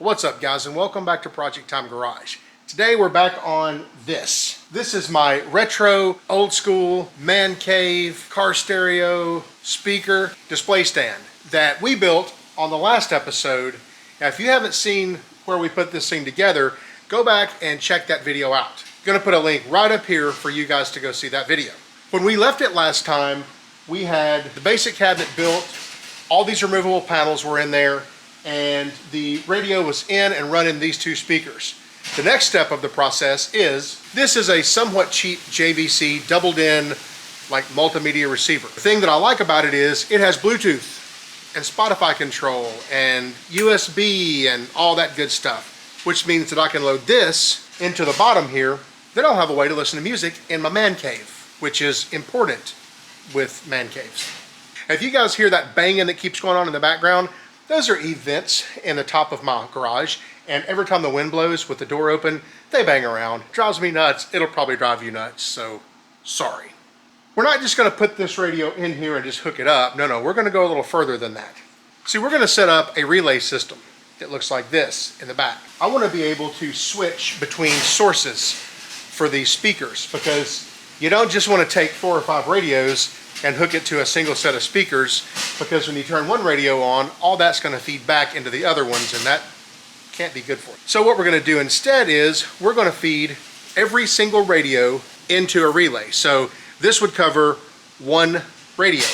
What's up, guys, and welcome back to Project Time Garage. Today we're back on this. This is my retro, old school, man cave, car stereo, speaker, display stand that we built on the last episode. Now, if you haven't seen where we put this thing together, go back and check that video out. I'm gonna put a link right up here for you guys to go see that video. When we left it last time, we had the basic cabinet built, all these removable panels were in there, and the radio was in and running these two speakers. The next step of the process is, this is a somewhat cheap JVC doubled in like multimedia receiver. The thing that I like about it is it has Bluetooth and Spotify control and USB and all that good stuff, which means that I can load this into the bottom here. Then I'll have a way to listen to music in my man cave, which is important with man caves. If you guys hear that banging that keeps going on in the background, those are vents in the top of my garage, and every time the wind blows with the door open, they bang around. Drives me nuts. It'll probably drive you nuts, so sorry. We're not just gonna put this radio in here and just hook it up. No, we're gonna go a little further than that. See, we're gonna set up a relay system that looks like this in the back. I wanna be able to switch between sources for these speakers, because you don't just wanna take 4 or 5 radios and hook it to a single set of speakers, because when you turn one radio on, all that's going to feed back into the other ones, and that can't be good for you. So what we're going to do instead is we're going to feed every single radio into a relay. So this would cover one radio.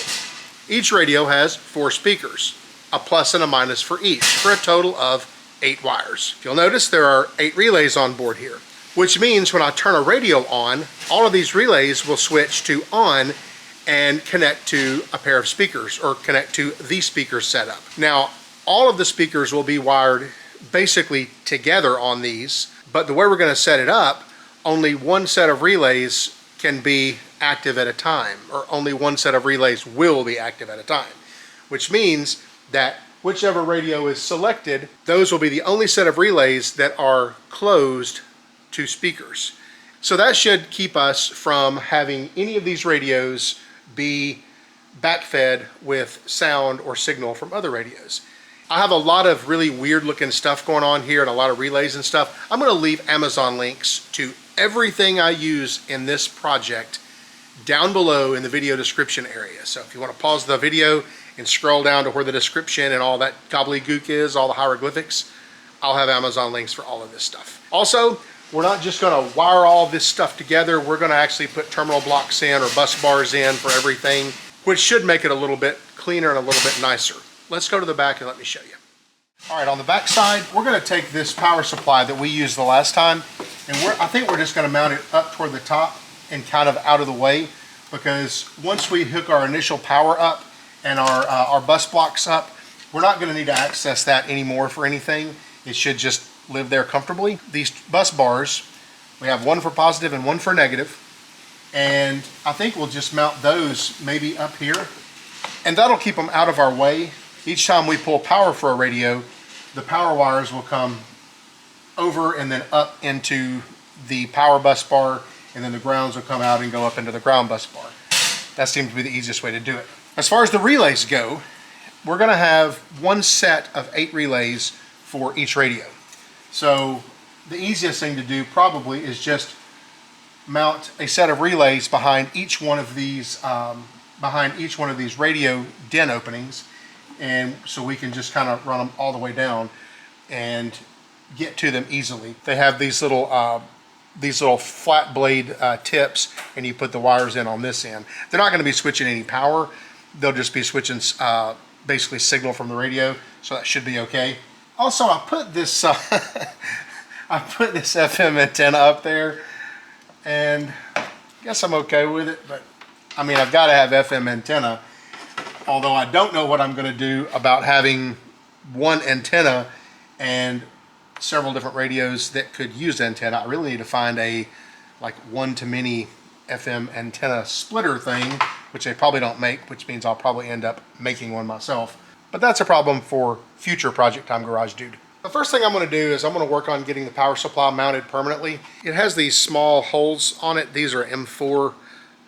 Each radio has 4 speakers, a plus and a minus for each, for a total of 8 wires. If you'll notice, there are 8 relays on board here, which means when I turn a radio on, all of these relays will switch to on and connect to a pair of speakers, or connect to the speaker setup. Now, all of the speakers will be wired basically together on these, but the way we're gonna set it up, only one set of relays can be active at a time, or only one set of relays will be active at a time, which means that whichever radio is selected, those will be the only set of relays that are closed to speakers. So that should keep us from having any of these radios be backfed with sound or signal from other radios. I have a lot of really weird looking stuff going on here and a lot of relays and stuff. I'm going to leave Amazon links to everything I use in this project down below in the video description area. So if you want to pause the video and scroll down to where the description and all that gobbledygook is, all the hieroglyphics, I'll have Amazon links for all of this stuff. Also, we're not just going to wire all this stuff together. We're going to actually put terminal blocks in, or bus bars in for everything, which should make it a little bit cleaner and a little bit nicer. Let's go to the back and let me show you. All right, on the back side, we're going to take this power supply that we used the last time, and I think we're just going to mount it up toward the top and kind of out of the way, because once we hook our initial power up and our bus blocks up, we're not going to need to access that anymore for anything. It should just live there comfortably. These bus bars, we have one for positive and one for negative, and I think we'll just mount those maybe up here, and that'll keep them out of our way. Each time we pull power for a radio, the power wires will come over and then up into the power bus bar, and then the grounds will come out and go up into the ground bus bar. That seems to be the easiest way to do it. As far as the relays go, we're going to have one set of 8 relays for each radio. So the easiest thing to do probably is just mount a set of relays behind each one of these radio DIN openings, and so we can just kind of run them all the way down and get to them easily. They have these little flat blade tips, and you put the wires in on this end. They're not going to be switching any power. They'll just be switching basically signal from the radio, so that should be okay. Also, I put this FM antenna up there, and I guess I'm okay with it, but I mean, I've got to have FM antenna, although I don't know what I'm going to do about having one antenna and several different radios that could use antenna. I really need to find a like one-to-many FM antenna splitter thing, which they probably don't make, which means I'll probably end up making one myself. But that's a problem for future Project Time Garage Dude. The first thing I'm going to do is I'm going to work on getting the power supply mounted permanently. It has these small holes on it. These are M4,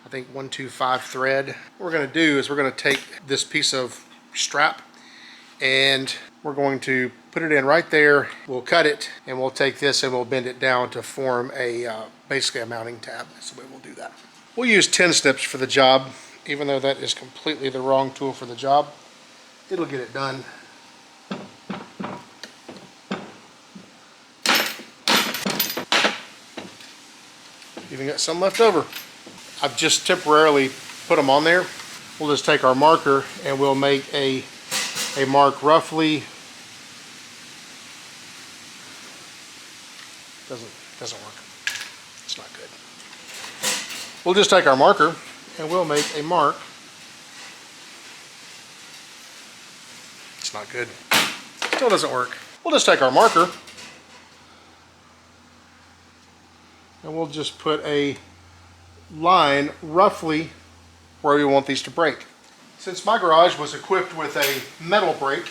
I think 125 thread. What we're going to do is we're going to take this piece of strap and We're going to put it in right there. We'll cut it, and we'll take this and we'll bend it down to form a basically a mounting tab. That's the way we'll do that. We'll use 10 snips for the job, even though that is completely the wrong tool for the job. It'll get it done. Even got some left over. I've just temporarily put them on there. We'll just take our marker and we'll make a mark roughly. Doesn't work. It's not good. We'll just take our marker and we'll make a mark. It's not good. Still doesn't work. We'll just take our marker and we'll just put a line roughly where we want these to break. Since my garage was equipped with a metal brake,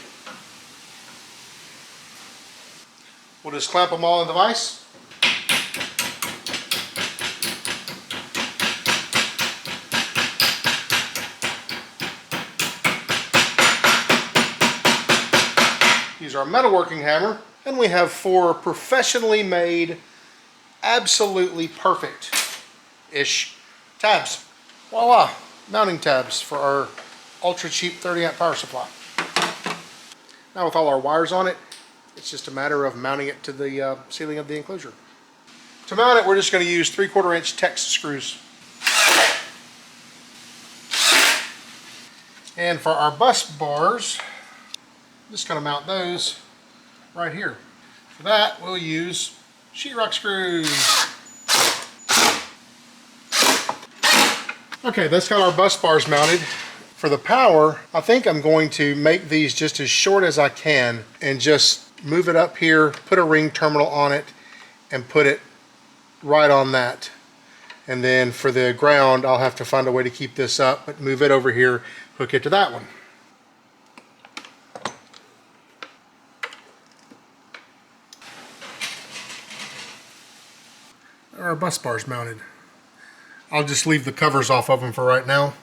we'll just clamp them all in the vise. Use our metalworking hammer, and we have 4 professionally made, absolutely perfect-ish tabs. Voila! Mounting tabs for our ultra cheap 30 amp power supply. Now with all our wires on it, it's just a matter of mounting it to the ceiling of the enclosure. To mount it, we're just going to use 3/4 inch Tex screws. And for our bus bars, I'm just going to mount those right here. For that, we'll use sheetrock screws. Okay, that's got our bus bars mounted. For the power, I think I'm going to make these just as short as I can and just move it up here, put a ring terminal on it, and put it right on that. And then for the ground, I'll have to find a way to keep this up, but move it over here, hook it to that one. There are our bus bars mounted. I'll just leave the covers off of them for right now,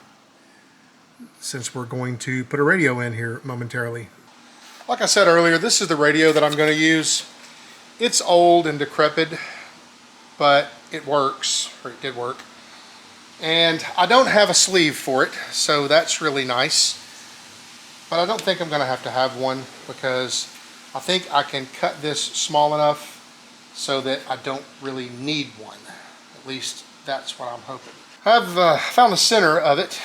since we're going to put a radio in here momentarily. Like I said earlier, this is the radio that I'm going to use. It's old and decrepit, but it works, or it did work. And I don't have a sleeve for it, so that's really nice. But I don't think I'm going to have one, because I think I can cut this small enough so that I don't really need one. At least that's what I'm hoping. I've found the center of it,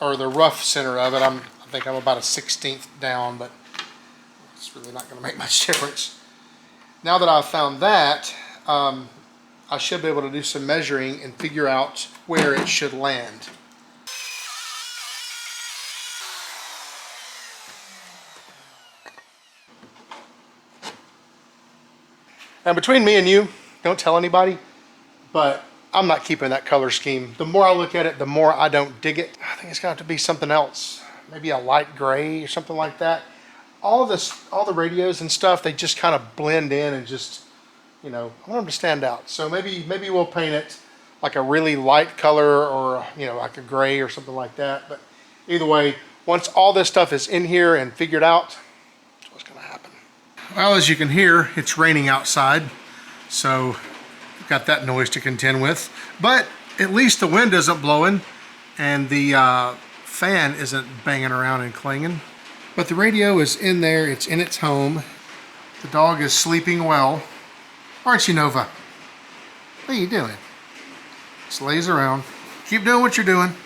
or the rough center of it. I think I'm about a 1/16 down, but it's really not going to make much difference. Now that I've found that, I should be able to do some measuring and figure out where it should land. And between me and you, don't tell anybody, but I'm not keeping that color scheme. The more I look at it, the more I don't dig it. I think it's got to be something else. Maybe a light gray or something like that. All the radios and stuff, they just kind of blend in and just, you know, I want them to stand out. So maybe we'll paint it like a really light color, or, you know, like a gray or something like that. But either way, once all this stuff is in here and figured out, that's what's going to happen. Well, as you can hear, it's raining outside, so we've got that noise to contend with. But at least the wind isn't blowing and the fan isn't banging around and clanging. But the radio is in there, it's in its home. The dog is sleeping well. Aren't you, Nova? What are you doing? Just lays around. Keep doing what you're doing.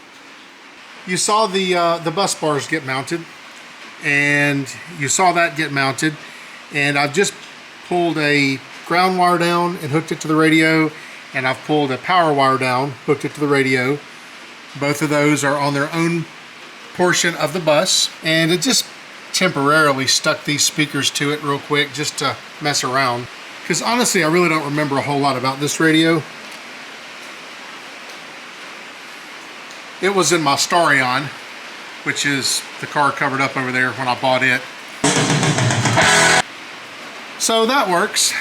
You saw the bus bars get mounted, and you saw that get mounted. And I've just pulled a ground wire down and hooked it to the radio, and I've pulled a power wire down, hooked it to the radio. Both of those are on their own portion of the bus, and it just temporarily stuck these speakers to it real quick just to mess around. Because honestly, I really don't remember a whole lot about this radio. It was in my Starion, which is the car covered up over there when I bought it. So that works.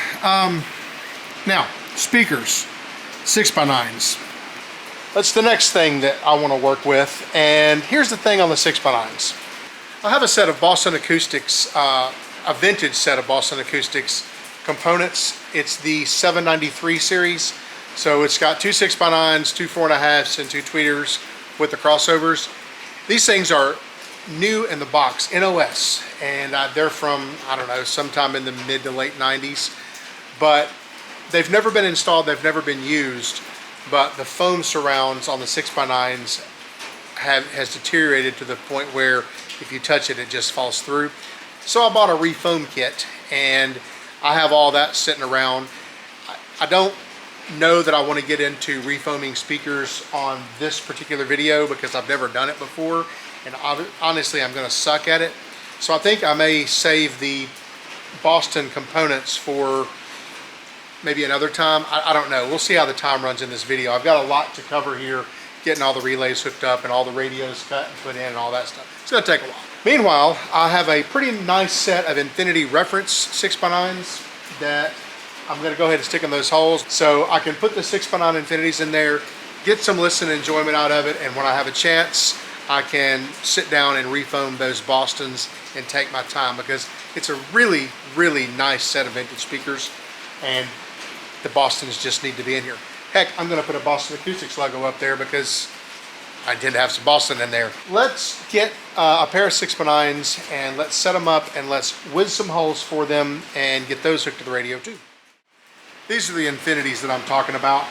Now, speakers, 6x9s. That's the next thing that I want to work with. And here's the thing on the 6x9s. I have a set of Boston Acoustics a vintage set of Boston Acoustics components. It's the 793 series. So it's got two 6x9s, two 4.5s, and two tweeters with the crossovers. These things are new in the box, NOS, and they're from, I don't know, sometime in the mid to late 90s. But they've never been installed, they've never been used, but the foam surrounds on the 6x9s has deteriorated to the point where if you touch it, it just falls through. So I bought a refoam kit, and I have all that sitting around. I don't know that I want to get into refoaming speakers on this particular video because I've never done it before, and honestly I'm going to suck at it. So I think I may save the Boston components for maybe another time. I don't know. We'll see how the time runs in this video. I've got a lot to cover here, getting all the relays hooked up and all the radios cut and put in and all that stuff. It's going to take a while. Meanwhile, I have a pretty nice set of Infinity reference 6x9s that I'm going to go ahead and stick in those holes so I can put the 6x9 Infinities in there, get some listen enjoyment out of it, and when I have a chance, I can sit down and refoam those Bostons and take my time, because it's a really, really nice set of vintage speakers, and the Bostons just need to be in here. Heck, I'm going to put a Boston Acoustics logo up there because I intend to have some Boston in there. Let's get a pair of 6x9s and let's set them up and let's whiz some holes for them and get those hooked to the radio too. These are the Infinities that I'm talking about.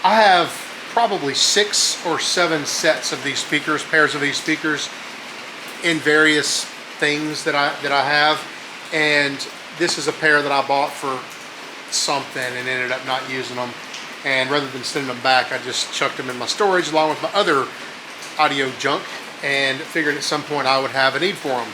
I have probably 6 or 7 sets of these speakers, pairs of these speakers in various things that I have, and this is a pair that I bought for something and ended up not using them, and rather than sending them back, I just chucked them in my storage along with my other audio junk and figured at some point I would have a need for them.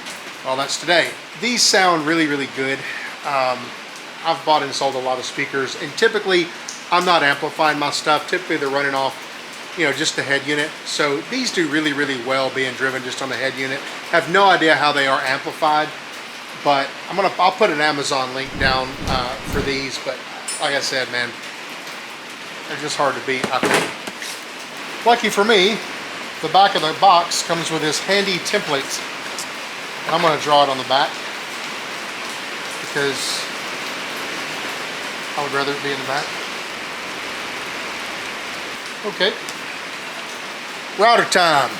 Well, that's today. These sound really, really good. I've bought and sold a lot of speakers, and typically I'm not amplifying my stuff. Typically they're running off, you know, just the head unit. So these do really, really well being driven just on the head unit. Have no idea how they are amplified, but I'll put an Amazon link down for these. But like I said, man, they're just hard to beat, I think. Lucky for me, the back of the box comes with this handy template, and I'm going to draw it on the back because I would rather it be in the back. Okay. Router time.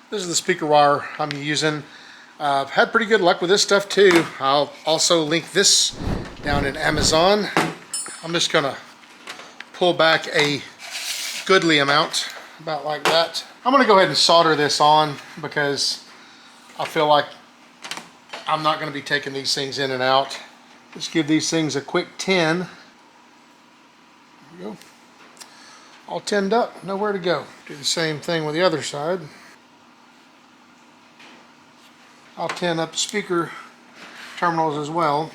This is the speaker wire I'm using. I've had pretty good luck with this stuff too. I'll also link this down in Amazon. I'm just gonna pull back a goodly amount, about like that. I'm gonna go ahead and solder this on because I feel like I'm not gonna be taking these things in and out. Just give these things a quick 10. There we go. All tinned up, nowhere to go. Do the same thing with the other side. I'll tin up the speaker terminals as well.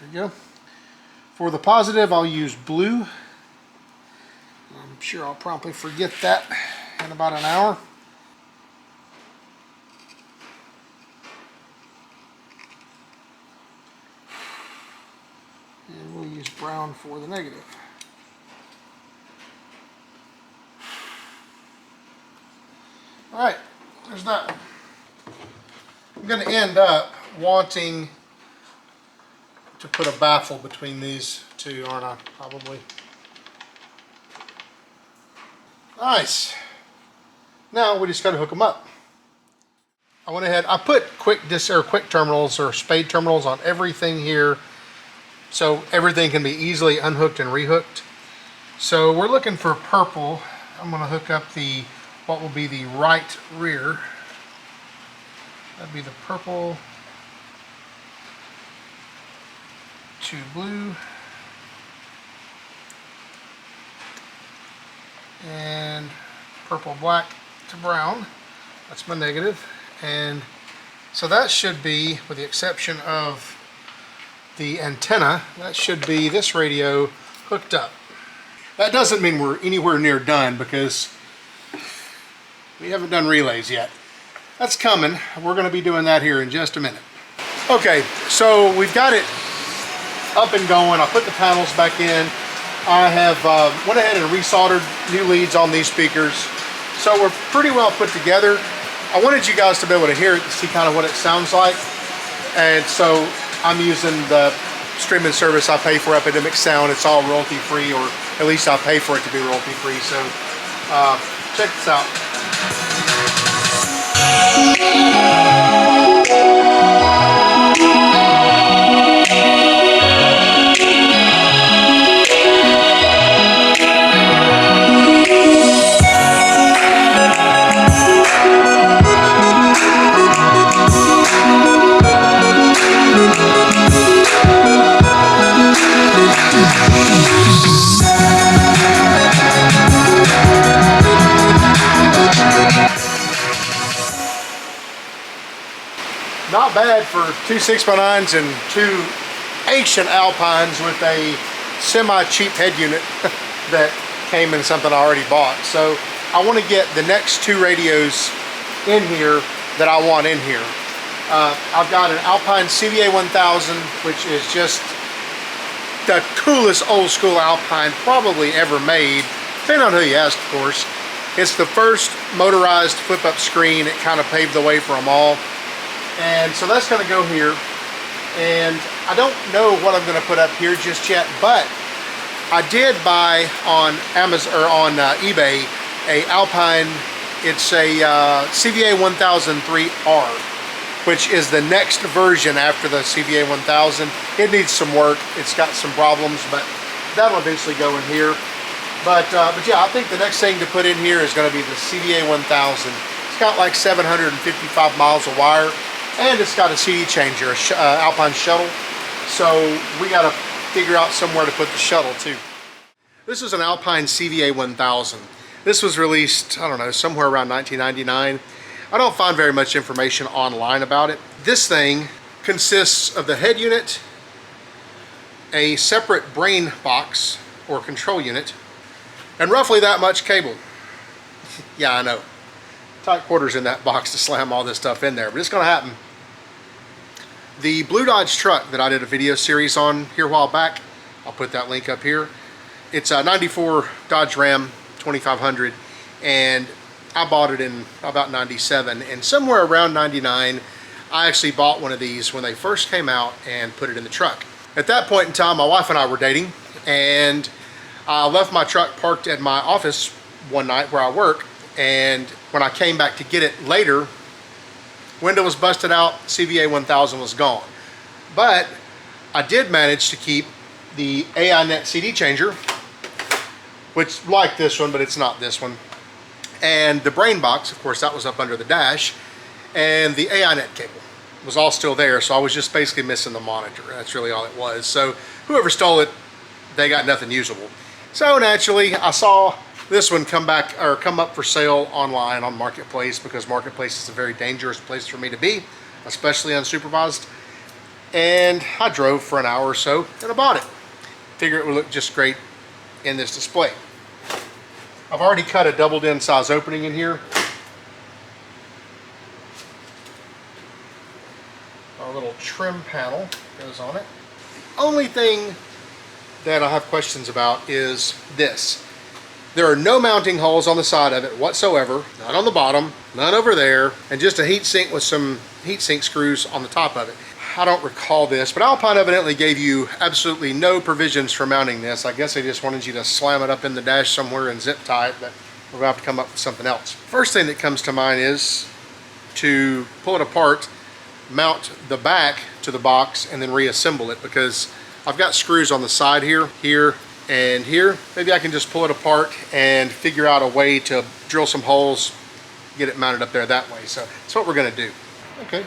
There you go. For the positive, I'll use blue. I'm sure I'll promptly forget that in about an hour. And we'll use brown for the negative. Alright, there's that one. I'm going to end up wanting to put a baffle between these two, aren't I? Probably. Nice. Now we just got to hook them up. I went ahead, I put quick terminals or spade terminals on everything here, so everything can be easily unhooked and rehooked. So we're looking for purple. I'm going to hook up what will be the right rear. That'd be the purple to blue. and purple, black to brown. That's my negative. And so that should be, with the exception of the antenna, that should be this radio hooked up. That doesn't mean we're anywhere near done because we haven't done relays yet. That's coming. We're going to be doing that here in just a minute. Okay, so we've got it up and going. I put the panels back in. I have went ahead and resoldered new leads on these speakers. So we're pretty well put together. I wanted you guys to be able to hear it, to see kind of what it sounds like. And so I'm using the streaming service I pay for, Epidemic Sound. It's all royalty free, or at least I pay for it to be royalty free. So check this out. Not bad for two 6x9s and two ancient Alpines with a semi-cheap head unit that came in something I already bought. So I want to get the next two radios in here that I want in here. I've got an Alpine CVA-1000, which is just the coolest old school Alpine probably ever made, depending on who you ask, of course. It's the first motorized flip-up screen. It kind of paved the way for them all. And so that's going to go here. And I don't know what I'm going to put up here just yet, but I did buy on Amazon or on eBay a Alpine. It's a CVA-1000 3R, which is the next version after the CVA-1000. It needs some work. It's got some problems, but that'll eventually go in here. But yeah, I think the next thing to put in here is going to be the CVA-1000. It's got like 755 miles of wire, and it's got a CD changer, a Alpine shuttle. So we got to figure out somewhere to put the shuttle too. This is an Alpine CVA-1000. This was released, I don't know, somewhere around 1999. I don't find very much information online about it. This thing consists of the head unit, a separate brain box or control unit, and roughly that much cable. Yeah, I know. Tight quarters in that box to slam all this stuff in there, but it's going to happen. The Blue Dodge truck that I did a video series on here a while back, I'll put that link up here. It's a 94 Dodge Ram 2500, and I bought it in about 97, and somewhere around 99 I actually bought one of these when they first came out and put it in the truck. At that point in time, my wife and I were dating, and I left my truck parked at my office one night where I work, and when I came back to get it later, window was busted out, CVA-1000 was gone. But I did manage to keep the AI-Net CD changer, which like this one, but it's not this one. And the brain box, of course, that was up under the dash, and the AI-Net cable was all still there, so I was just basically missing the monitor. That's really all it was. So whoever stole it, they got nothing usable. So naturally, I saw this one come up for sale online on Marketplace, because Marketplace is a very dangerous place for me to be, especially unsupervised. And I drove for an hour or so and I bought it. Figure it would look just great in this display. I've already cut a doubled in size opening in here. A little trim panel goes on it. The only thing that I have questions about is this. There are no mounting holes on the side of it whatsoever, none on the bottom, none over there, and just a heat sink with some heat sink screws on the top of it. I don't recall this, but Alpine evidently gave you absolutely no provisions for mounting this. I guess they just wanted you to slam it up in the dash somewhere and zip tie it, but we're going to have to come up with something else. First thing that comes to mind is to pull it apart, mount the back to the box, and then reassemble it, because I've got screws on the side here, here, and here. Maybe I can just pull it apart and figure out a way to drill some holes, get it mounted up there that way. So that's what we're going to do. Okay.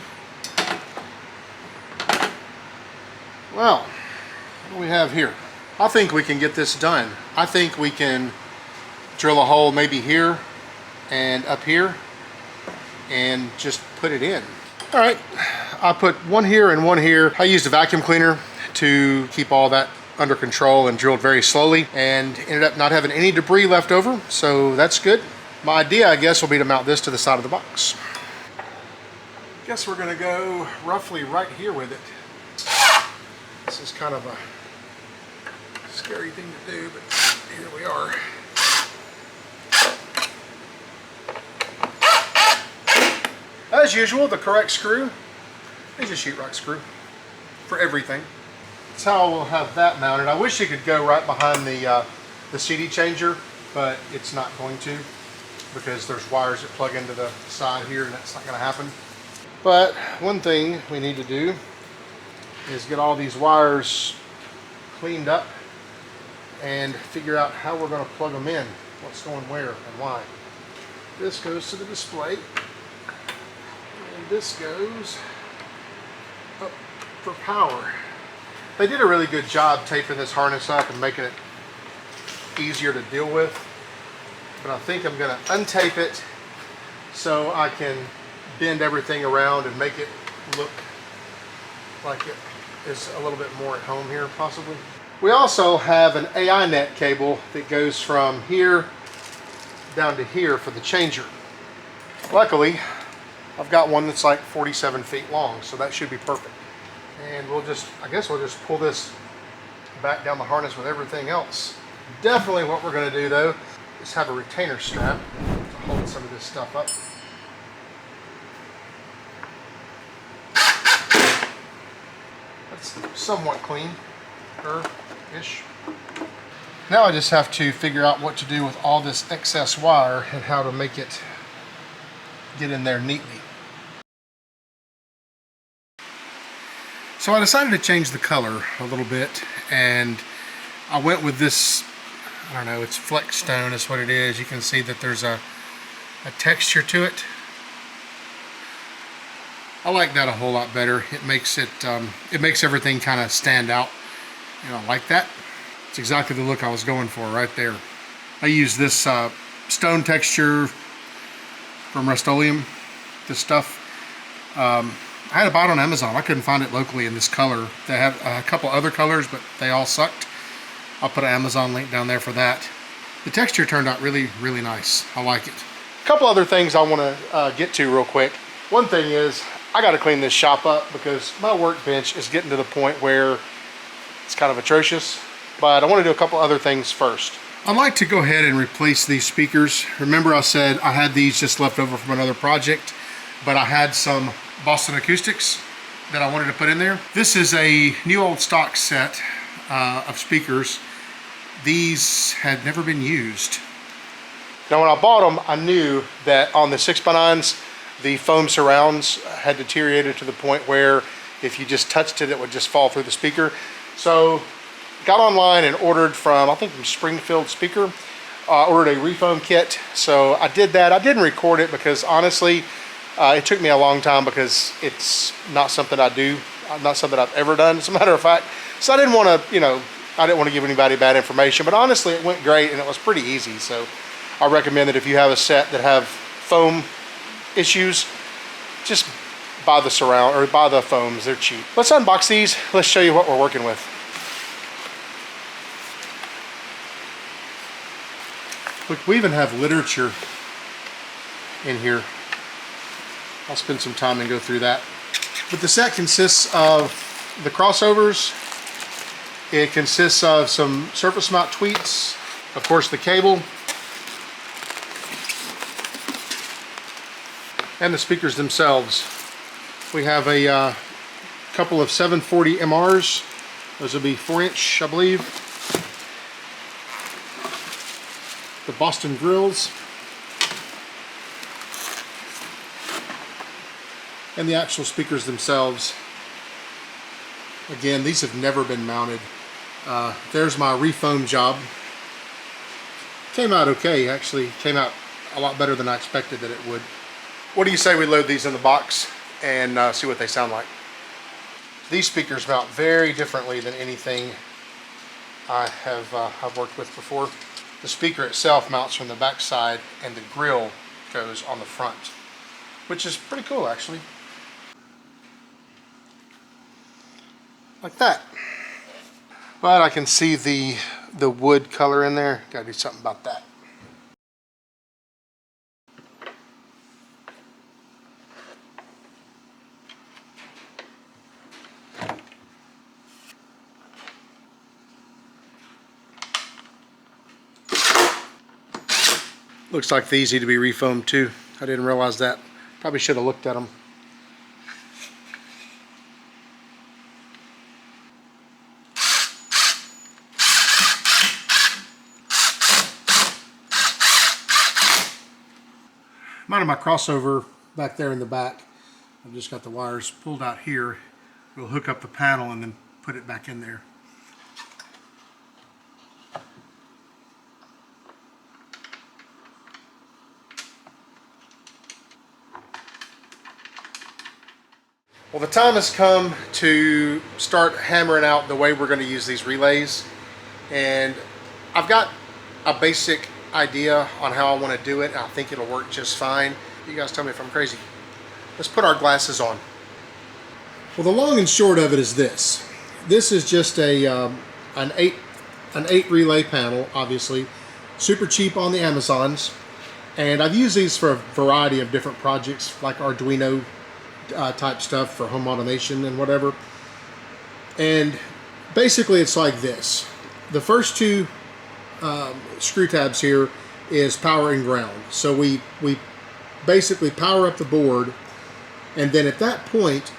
Well, what do we have here? I think we can get this done. I think we can drill a hole maybe here and up here and just put it in. All right, I put one here and one here. I used a vacuum cleaner to keep all that under control and drilled very slowly, and ended up not having any debris left over, so that's good. My idea, I guess, will be to mount this to the side of the box. Guess we're gonna go roughly right here with it. This is kind of a scary thing to do, but here we are. As usual, the correct screw is a sheetrock screw for everything. That's how we'll have that mounted. I wish it could go right behind the CD changer, but it's not going to, because there's wires that plug into the side here, and that's not going to happen. But one thing we need to do is get all these wires cleaned up and figure out how we're going to plug them in, what's going where and why. This goes to the display, and this goes up for power. They did a really good job taping this harness up and making it easier to deal with, but I think I'm going to untape it so I can bend everything around and make it look like it is a little bit more at home here, possibly. We also have an AI net cable that goes from here down to here for the changer. Luckily, I've got one that's like 47 feet long, so that should be perfect. And I guess we'll just pull this back down the harness with everything else. Definitely what we're going to do though is have a retainer strap to hold some of this stuff up. That's somewhat clean-ish. Now I just have to figure out what to do with all this excess wire and how to make it get in there neatly. So I decided to change the color a little bit, and I went with this, I don't know, it's flex stone is what it is. You can see that there's a texture to it. I like that a whole lot better. It makes everything kind of stand out, and I like that. It's exactly the look I was going for right there. I use this stone texture from Rust-Oleum, this stuff. I had to buy it on Amazon. I couldn't find it locally in this color. They have a couple other colors, but they all sucked. I'll put an Amazon link down there for that. The texture turned out really, really nice. I like it. A couple other things I want to get to real quick. One thing is, I got to clean this shop up because my workbench is getting to the point where it's kind of atrocious. But I want to do a couple other things first. I'd like to go ahead and replace these speakers. Remember I said I had these just left over from another project, but I had some Boston Acoustics that I wanted to put in there. This is a new old stock set of speakers. These had never been used. Now when I bought them, I knew that on the 6x9s, the foam surrounds had deteriorated to the point where if you just touched it, it would just fall through the speaker. So got online and ordered from, I think from Springfield Speaker, ordered a refoam kit. So I did that. I didn't record it because honestly, it took me a long time because it's not something I do, not something I've ever done, as a matter of fact. So I didn't want to, I didn't want to give anybody bad information, but honestly it went great and it was pretty easy. So I recommend that if you have a set that have foam issues, just buy the surround or buy the foams. They're cheap. Let's unbox these. Let's show you what we're working with. Look, we even have literature in here. I'll spend some time and go through that. But the set consists of the crossovers. It consists of some surface mount tweets, of course the cable, and the speakers themselves. We have a couple of 740 MRs. Those will be 4-inch, I believe. The Boston grills. And the actual speakers themselves. Again, these have never been mounted. There's my refoam job. Came out okay, actually. Came out a lot better than I expected that it would. What do you say we load these in the box and see what they sound like? These speakers mount very differently than anything I've worked with before. the speaker itself mounts from the back side and the grill goes on the front, which is pretty cool actually. Like that. But I can see the wood color in there. Gotta do something about that. Looks like these need to be refoamed too. I didn't realize that. Probably should have looked at them. Mounted my crossover back there in the back. I've just got the wires pulled out here. We'll hook up the panel and then put it back in there. Well, the time has come to start hammering out the way we're going to use these relays, and I've got a basic idea on how I want to do it. I think it'll work just fine. You guys tell me if I'm crazy. Let's put our glasses on. Well, the long and short of it is this. This is just an eight relay panel, obviously, super cheap on the Amazons, and I've used these for a variety of different projects like Arduino type stuff for home automation and whatever. And basically it's like this. The first two screw tabs here is power and ground. So we basically power up the board, and then at that point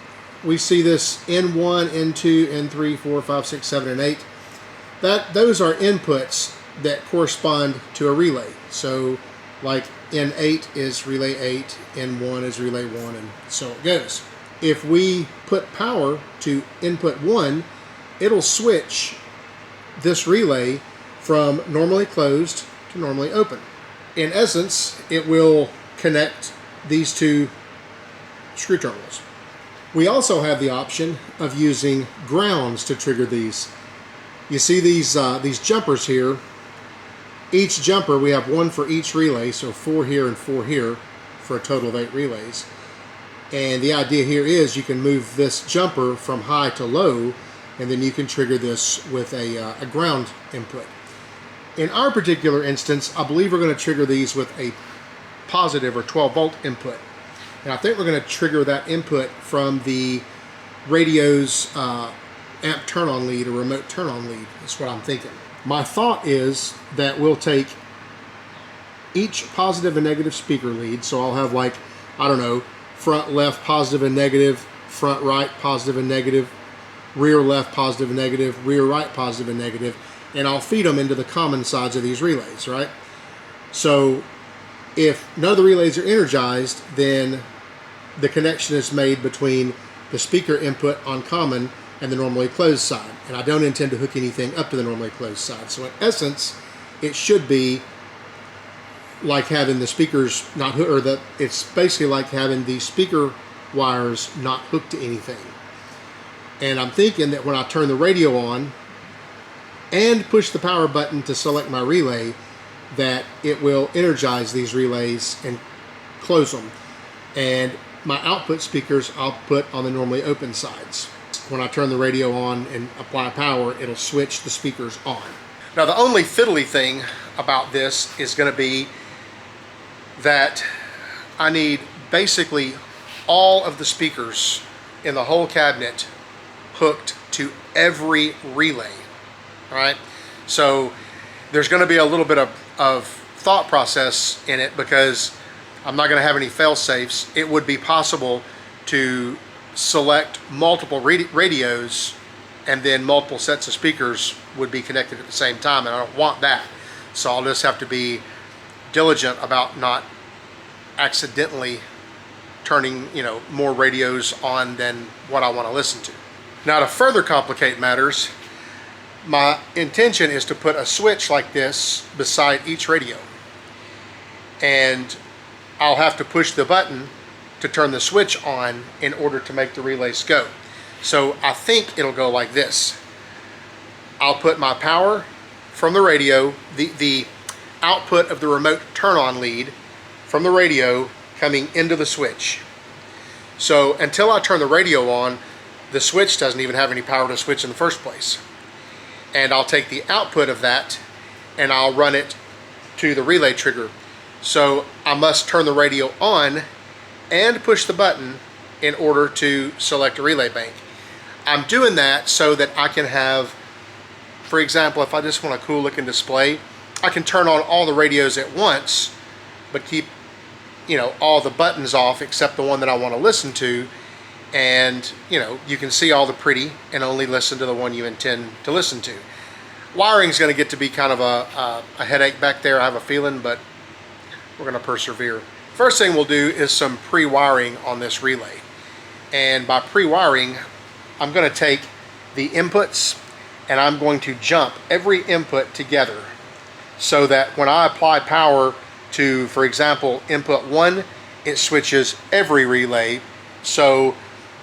we see this N1, N2, N3, 4, 5, 6, 7, and 8. Those are inputs that correspond to a relay. So like N8 is relay 8, N1 is relay 1, and so it goes. If we put power to input 1, it'll switch this relay from normally closed to normally open. In essence, it will connect these two screw terminals. We also have the option of using grounds to trigger these. You see these jumpers here. Each jumper, we have one for each relay, so 4 here and 4 here for a total of 8 relays. And the idea here is you can move this jumper from high to low, and then you can trigger this with a ground input. In our particular instance, I believe we're going to trigger these with a positive or 12 volt input. And I think we're going to trigger that input from the radio's amp turn on lead or remote turn on lead. That's what I'm thinking. My thought is that we'll take each positive and negative speaker lead. So I'll have, like, I don't know, front left positive and negative, front right positive and negative, rear left positive and negative, rear right positive and negative, and I'll feed them into the common sides of these relays, right? So if none of the relays are energized, then the connection is made between the speaker input on common and the normally closed side. And I don't intend to hook anything up to the normally closed side. So in essence, it should be like having the speakers not hooked, or it's basically like having the speaker wires not hooked to anything. And I'm thinking that when I turn the radio on and push the power button to select my relay, that it will energize these relays and close them. And my output speakers I'll put on the normally open sides. When I turn the radio on and apply power, it'll switch the speakers on. Now, the only fiddly thing about this is going to be that I need basically all of the speakers in the whole cabinet hooked to every relay, right? So there's going to be a little bit of thought process in it, because I'm not going to have any fail safes. It would be possible to select multiple radios, and then multiple sets of speakers would be connected at the same time, and I don't want that. So I'll just have to be diligent about not accidentally turning, you know, more radios on than what I want to listen to. Now, to further complicate matters, my intention is to put a switch like this beside each radio, and I'll have to push the button to turn the switch on in order to make the relays go. So I think it'll go like this. I'll put my power from the radio, the output of the remote turn-on lead from the radio coming into the switch. So until I turn the radio on, the switch doesn't even have any power to switch in the first place. And I'll take the output of that and I'll run it to the relay trigger. So I must turn the radio on and push the button in order to select a relay bank. I'm doing that so that I can have, for example, if I just want a cool looking display, I can turn on all the radios at once, but keep, you know, all the buttons off except the one that I want to listen to. And, you know, you can see all the pretty and only listen to the one you intend to listen to. Wiring is going to get to be kind of a headache back there, I have a feeling, but we're going to persevere. First thing we'll do is some pre-wiring on this relay. And by pre-wiring, I'm going to take the inputs and I'm going to jump every input together so that when I apply power to, for example, input 1, it switches every relay. So,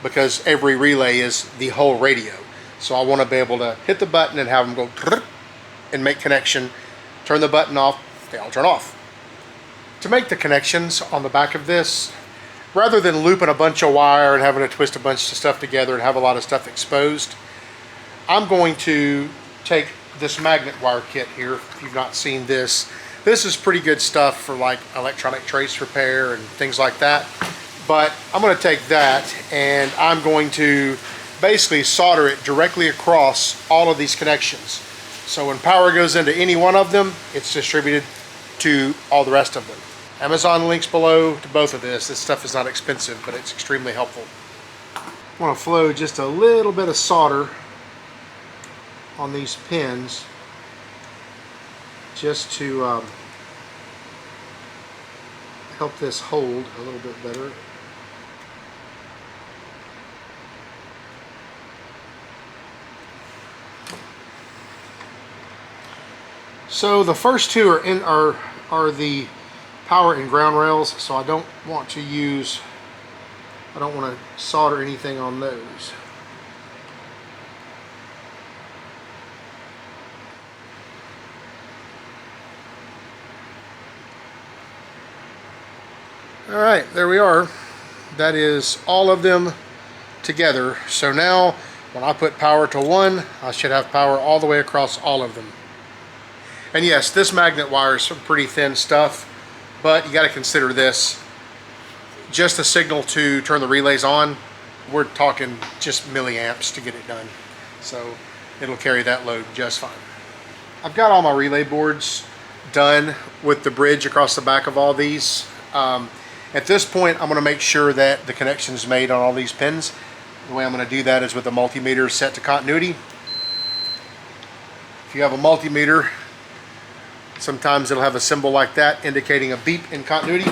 because every relay is the whole radio. So I want to be able to hit the button and have them go and make connection. Turn the button off, they all turn off. To make the connections on the back of this, rather than looping a bunch of wire and having to twist a bunch of stuff together and have a lot of stuff exposed, I'm going to take this magnet wire kit here. If you've not seen this, this is pretty good stuff for like electronic trace repair and things like that. But I'm going to take that and I'm going to basically solder it directly across all of these connections. So when power goes into any one of them, it's distributed to all the rest of them. Amazon links below to both of this. This stuff is not expensive, but it's extremely helpful. I want to flow just a little bit of solder on these pins just to help this hold a little bit better. So the first two are the power and ground rails, so I don't want to solder anything on those. All right, there we are. That is all of them together. So now when I put power to one, I should have power all the way across all of them. And yes, this magnet wire is some pretty thin stuff, but you got to consider this. Just a signal to turn the relays on, we're talking just milliamps to get it done. So it'll carry that load just fine. I've got all my relay boards done with the bridge across the back of all these. At this point, I'm going to make sure that the connection is made on all these pins. The way I'm going to do that is with a multimeter set to continuity. If you have a multimeter, sometimes it'll have a symbol like that indicating a beep in continuity,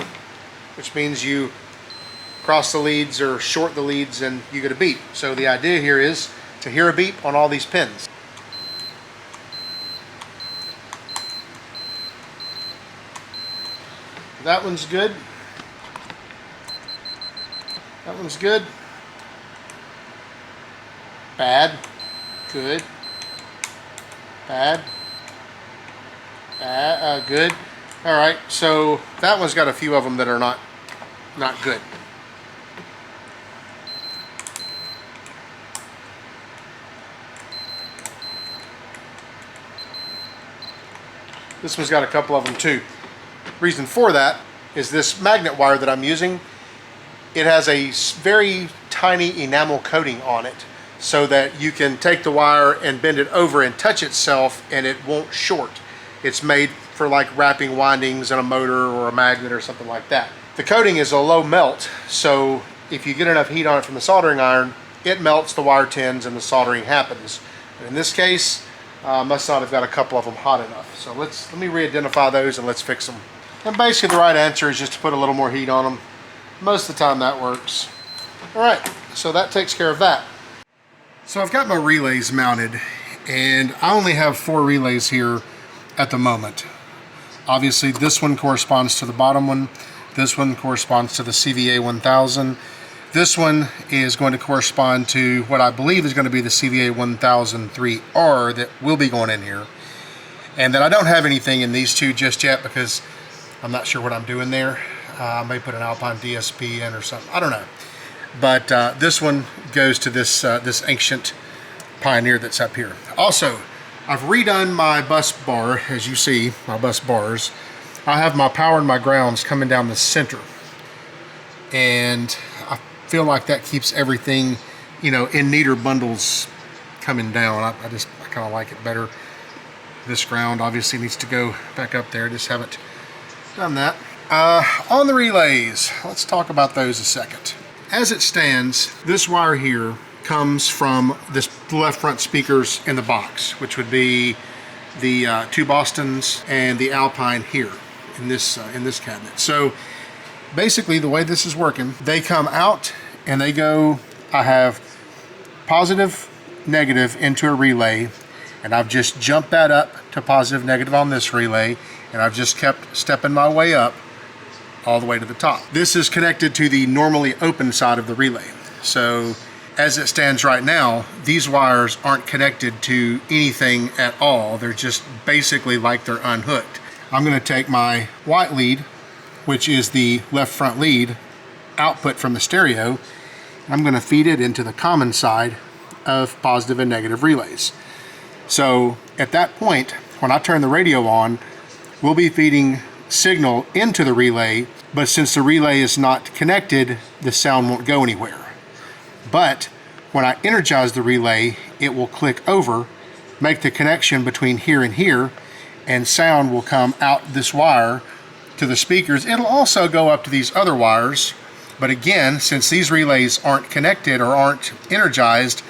which means you cross the leads or short the leads and you get a beep. So the idea here is to hear a beep on all these pins. That one's good. That one's good. Bad. Good. Bad. Good. All right, so that one's got a few of them that are not good. This one's got a couple of them too. Reason for that is this magnet wire that I'm using, it has a very tiny enamel coating on it so that you can take the wire and bend it over and touch itself and it won't short. It's made for like wrapping windings in a motor or a magnet or something like that. The coating is a low melt, so if you get enough heat on it from the soldering iron, it melts the wire tins and the soldering happens. But in this case, must not have got a couple of them hot enough. So let me re-identify those and let's fix them. And basically the right answer is just to put a little more heat on them. Most of the time that works. All right, so that takes care of that. So I've got my relays mounted and I only have 4 relays here at the moment. Obviously this one corresponds to the bottom one. This one corresponds to the CVA-1000. This one is going to correspond to what I believe is going to be the CVA-1000 3R that will be going in here. And then I don't have anything in these two just yet because I'm not sure what I'm doing there. I may put an Alpine DSP in or something, I don't know. But this one goes to this, this ancient Pioneer that's up here. Also, I've redone my bus bar, as you see, my bus bars. I have my power and my grounds coming down the center. And I feel like that keeps everything, you know, in neater bundles coming down. I kind of like it better. This ground obviously needs to go back up there. Just haven't done that. On the relays, let's talk about those a second. As it stands, this wire here comes from this left front speakers in the box, which would be the two Bostons and the Alpine here in this cabinet. So basically the way this is working, they come out and they go, I have positive, negative into a relay, and I've just jumped that up to positive, negative on this relay, and I've just kept stepping my way up all the way to the top. This is connected to the normally open side of the relay. So as it stands right now, these wires aren't connected to anything at all. They're just basically like they're unhooked. I'm going to take my white lead, which is the left front lead output from the stereo. I'm going to feed it into the common side of positive and negative relays. So at that point, when I turn the radio on, we'll be feeding signal into the relay, but since the relay is not connected, the sound won't go anywhere. But when I energize the relay, it will click over, make the connection between here and here, and sound will come out this wire to the speakers. It'll also go up to these other wires, but again, since these relays aren't connected or aren't energized,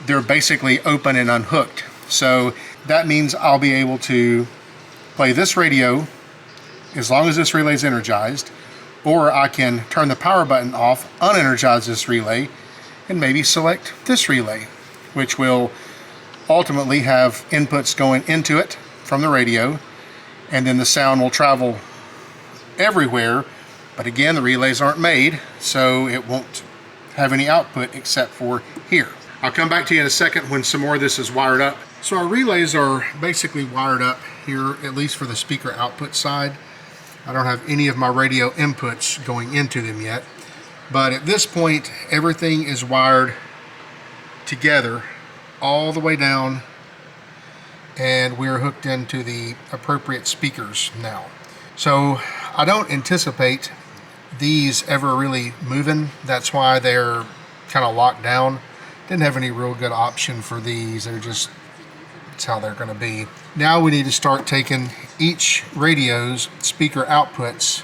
they're basically open and unhooked. So that means I'll be able to play this radio as long as this relay is energized, or I can turn the power button off, unenergize this relay, and maybe select this relay, which will ultimately have inputs going into it from the radio, and then the sound will travel everywhere. But again, the relays aren't made, so it won't have any output except for here. I'll come back to you in a second when some more of this is wired up. So our relays are basically wired up here, at least for the speaker output side. I don't have any of my radio inputs going into them yet. But at this point, everything is wired together all the way down, and we're hooked into the appropriate speakers now. So I don't anticipate these ever really moving. That's why they're kind of locked down. Didn't have any real good option for these. They're just, it's how they're going to be. Now we need to start taking each radio's speaker outputs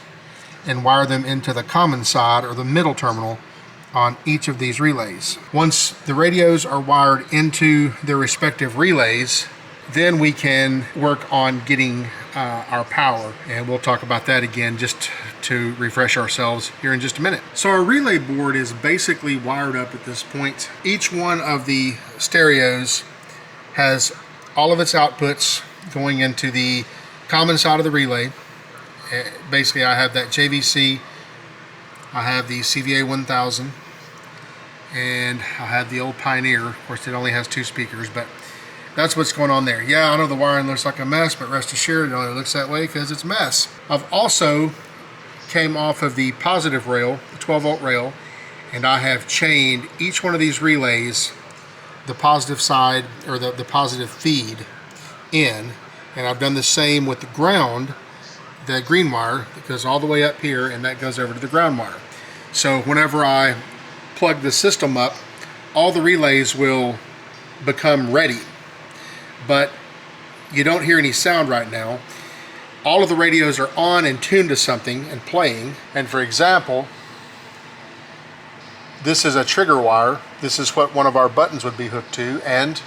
and wire them into the common side or the middle terminal on each of these relays. Once the radios are wired into their respective relays, then we can work on getting our power, and we'll talk about that again just to refresh ourselves here in just a minute. So our relay board is basically wired up at this point. Each one of the stereos has all of its outputs going into the common side of the relay. Basically, I have that JVC, I have the CVA-1000, and I have the old Pioneer. Of course, it only has two speakers, but that's what's going on there. Yeah, I know the wiring looks like a mess, but rest assured, it only looks that way because it's a mess. I've also came off of the positive rail, the 12-volt rail, and I have chained each one of these relays, the positive side, or the positive feed in, and I've done the same with the ground. The green wire that goes all the way up here, and that goes over to the ground wire. So whenever I plug the system up, all the relays will become ready. But you don't hear any sound right now. All of the radios are on and tuned to something and playing. And for example, this is a trigger wire. This is what one of our buttons would be hooked to, and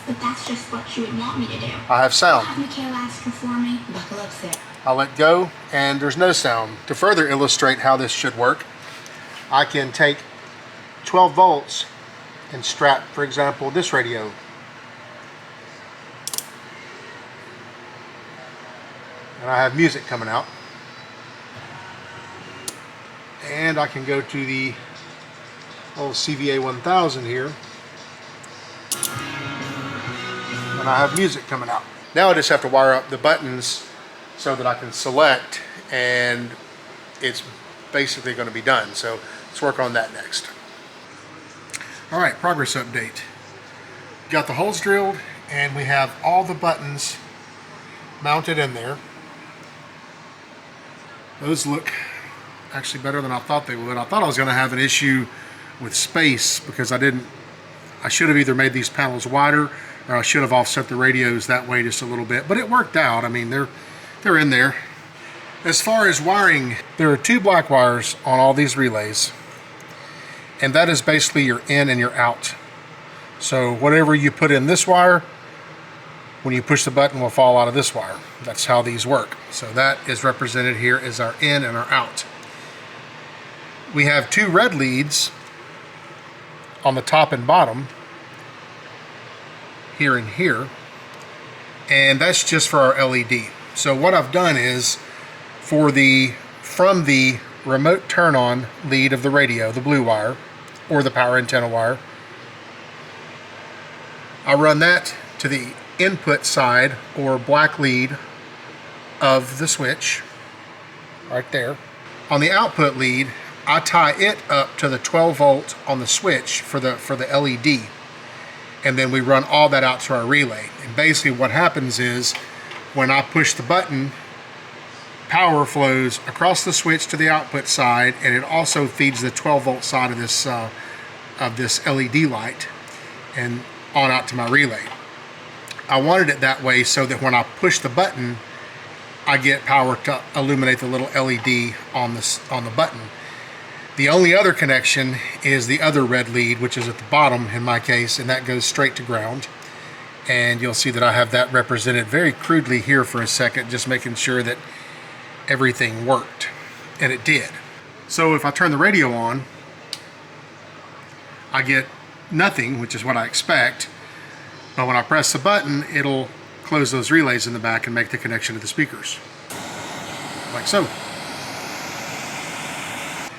but that's just what you would want me to do. I have sound. Have Michaela asking for me. Buckle up, Sarah. I'll let go, and there's no sound. To further illustrate how this should work, I can take 12 volts and strap, for example, this radio. And I have music coming out. And I can go to the old CVA-1000 here, and I have music coming out. Now I just have to wire up the buttons so that I can select, and it's basically going to be done. So let's work on that next. All right, progress update. Got the holes drilled, and we have all the buttons mounted in there. Those look actually better than I thought they would. I thought I was going to have an issue with space because I should have either made these panels wider, or I should have offset the radios that way just a little bit, but it worked out. I mean, they're in there. As far as wiring, there are 2 black wires on all these relays, and that is basically your in and your out. So whatever you put in this wire, when you push the button, will fall out of this wire. That's how these work. So that is represented here as our in and our out. We have 2 red leads on the top and bottom, here and here, and that's just for our LED. So what I've done is, from the remote turn on lead of the radio, the blue wire, or the power antenna wire, I run that to the input side or black lead of the switch, right there. On the output lead, I tie it up to the 12 volt on the switch for the LED, and then we run all that out to our relay. And basically what happens is, when I push the button, power flows across the switch to the output side, and it also feeds the 12 volt side of this LED light and on out to my relay. I wanted it that way so that when I push the button, I get power to illuminate the little LED on the button. The only other connection is the other red lead, which is at the bottom in my case, and that goes straight to ground. And you'll see that I have that represented very crudely here for a second, just making sure that everything worked, and it did. So if I turn the radio on, I get nothing, which is what I expect, but when I press the button, it'll close those relays in the back and make the connection to the speakers, like so.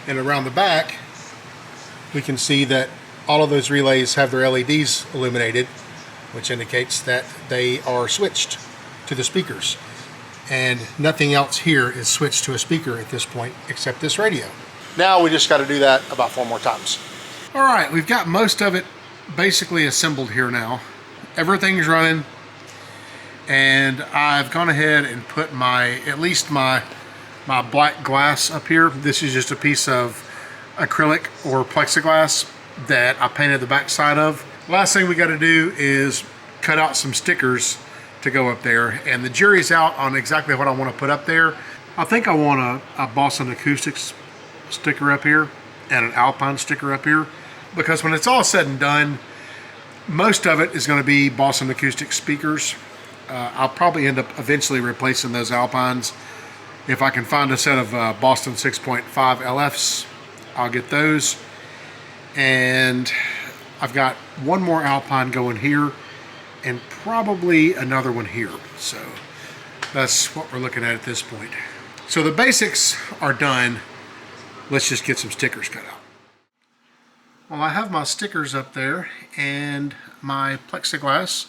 And around the back, we can see that all of those relays have their LEDs illuminated, which indicates that they are switched to the speakers. And nothing else here is switched to a speaker at this point except this radio. Now we just got to do that about 4 more times. All right, we've got most of it basically assembled here now. Everything's running, and I've gone ahead and put at least my black glass up here. This is just a piece of acrylic or plexiglass that I painted the back side of. Last thing we got to do is cut out some stickers to go up there, and the jury's out on exactly what I want to put up there. I think I want a Boston Acoustics sticker up here and an Alpine sticker up here, because when it's all said and done, most of it is going to be Boston Acoustics speakers. I'll probably end up eventually replacing those Alpines. If I can find a set of Boston 6.5 LFs, I'll get those. And I've got one more Alpine going here, and probably another one here. So that's what we're looking at this point. So the basics are done. Let's just get some stickers cut out. Well, I have my stickers up there and my plexiglass,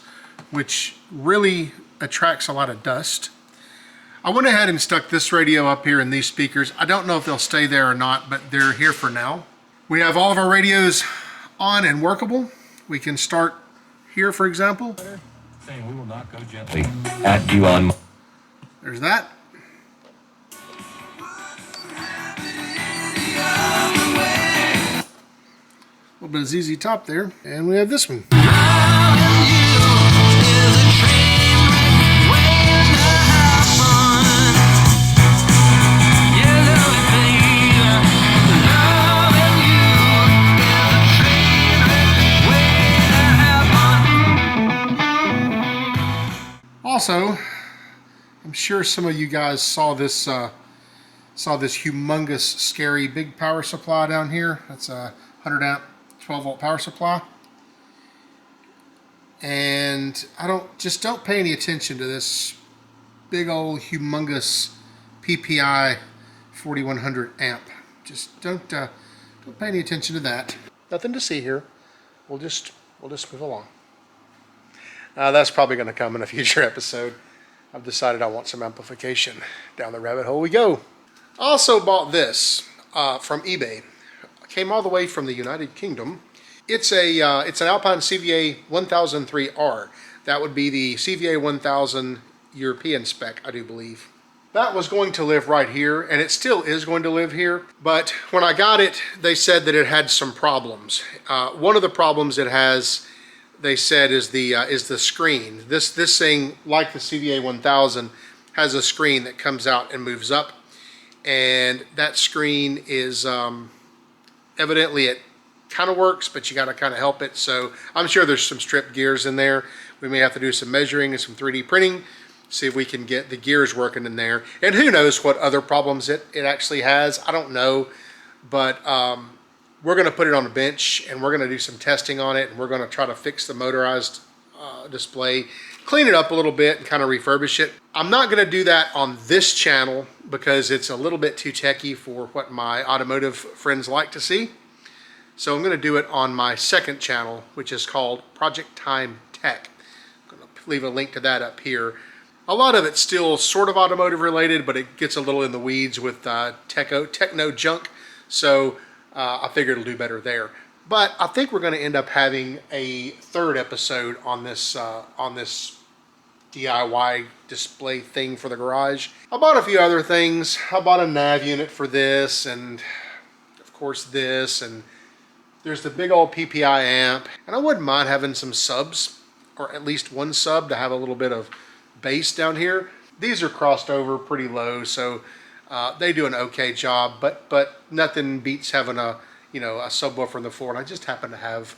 which really attracts a lot of dust. I went ahead and stuck this radio up here in these speakers. I don't know if they'll stay there or not, but they're here for now. We have all of our radios on and workable. We can start here, for example. Saying we will not go gently at you on. There's that. A little bit of ZZ Top there, and we have this one. Also, I'm sure some of you guys saw this humongous, scary, big power supply down here. That's a 100 amp, 12 volt power supply. And just don't pay any attention to this big old humongous PPI 4100 amp. Just don't pay any attention to that. Nothing to see here. We'll just move along. That's probably going to come in a future episode. I've decided I want some amplification. Down the rabbit hole we go. Also bought this from eBay. Came all the way from the United Kingdom. It's an Alpine CVA-1000 That would be the CVA-1000 European spec, I do believe. That was going to live right here, and it still is going to live here. But when I got it, they said that it had some problems. One of the problems it has, they said, is the screen. This thing, like the CVA-1000, has a screen that comes out and moves up, and that screen is evidently it kind of works, but you got to kind of help it. So I'm sure there's some stripped gears in there. We may have to do some measuring and some 3D printing, see if we can get the gears working in there. And who knows what other problems it actually has. I don't know, but we're going to put it on a bench and we're going to do some testing on it, and we're going to try to fix the motorized display, clean it up a little bit and kind of refurbish it. I'm not going to do that on this channel because it's a little bit too techy for what my automotive friends like to see. So I'm going to do it on my second channel, which is called Project Time Tech. I'm going to leave a link to that up here. A lot of it's still sort of automotive related, but it gets a little in the weeds with techno junk. So I figured it'll do better there. But I think we're going to end up having a third episode on this DIY display thing for the garage. I bought a few other things. I bought a nav unit for this, and of course this, and there's the big old PPI amp. And I wouldn't mind having some subs, or at least one sub to have a little bit of bass down here. These are crossed over pretty low, so they do an okay job, but nothing beats having a subwoofer on the floor, and I just happen to have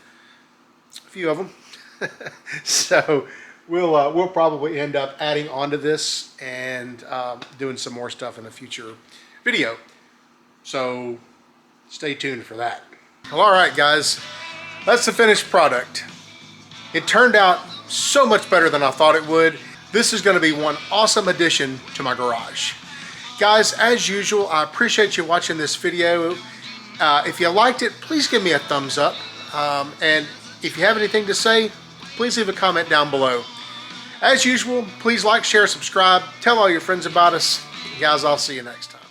a few of them. So we'll probably end up adding onto this and doing some more stuff in a future video. So stay tuned for that. Well, all right, guys, that's the finished product. It turned out so much better than I thought it would. This is going to be one awesome addition to my garage. Guys, as usual, I appreciate you watching this video. If you liked it, please give me a thumbs up. And if you have anything to say, please leave a comment down below. As usual, please like, share, subscribe, tell all your friends about us. Guys, I'll see you next time.